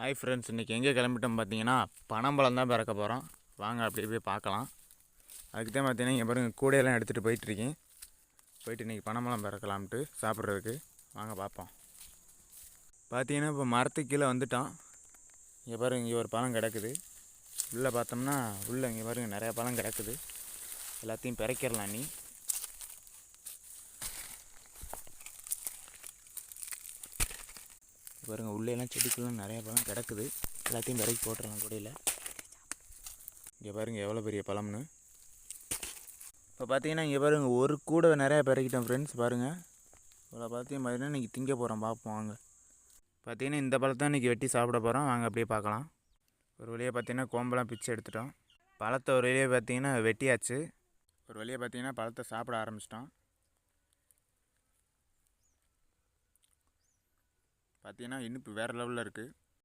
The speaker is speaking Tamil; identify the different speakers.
Speaker 1: ஹாய் ஃப்ரெண்ட்ஸ், இன்றைக்கி எங்கே கிளம்பிட்டோம் பார்த்தீங்கன்னா பனம்பழம் தான் பிறக்க போகிறோம். வாங்க அப்படி போய் பார்க்கலாம். அதுக்கு தான் பார்த்தீங்கன்னா இங்கே பாருங்கள் கூடையெல்லாம் எடுத்துகிட்டு போயிட்டுருக்கேன். போயிட்டு இன்றைக்கி பனம்பழம் பிறக்கலாம்ட்டு சாப்பிட்றதுக்கு வாங்க பார்ப்போம். பார்த்தீங்கன்னா இப்போ மரத்துக்கு கீழே வந்துட்டோம். இங்கே பாருங்கள், இங்கே ஒரு பழம் கிடக்குது. உள்ளே பார்த்தோம்னா உள்ளே இங்கே பாருங்கள் நிறையா பழம் கிடக்குது. எல்லாத்தையும் பிறக்கிடலாம். நீ பாருங்கள் உள்ளேலாம் செடிக்குள்ளே நிறையா பழம் கிடக்குது. எல்லாத்தையும் பிறக்கி போட்டுடலாம் கூடையில். இங்கே பாருங்கள் எவ்வளோ பெரிய பழம்னு. இப்போ பார்த்தீங்கன்னா இங்கே பாருங்கள் ஒரு கூடை நிறையா பிறக்கிட்டோம் ஃப்ரெண்ட்ஸ். பாருங்கள் இவ்வளோ பார்த்தீங்கன்னா இன்றைக்கி திங்க போகிறோம். பார்ப்போம் வாங்க. பார்த்தீங்கன்னா இந்த பழத்தை இன்றைக்கி வெட்டி சாப்பிட போகிறோம். வாங்க அப்படியே பார்க்கலாம். ஒரு வழியாக பார்த்தீங்கன்னா கோம்பெல்லாம் பிச்சு எடுத்துட்டோம். பழத்தை ஒரு வழியாக பார்த்தீங்கன்னா வெட்டியாச்சு. ஒரு வழியாக பார்த்தீங்கன்னா பழத்தை சாப்பிட ஆரம்பிச்சிட்டோம். பார்த்தீங்கன்னா இனிப்பு வேறு லெவலில் இருக்குது.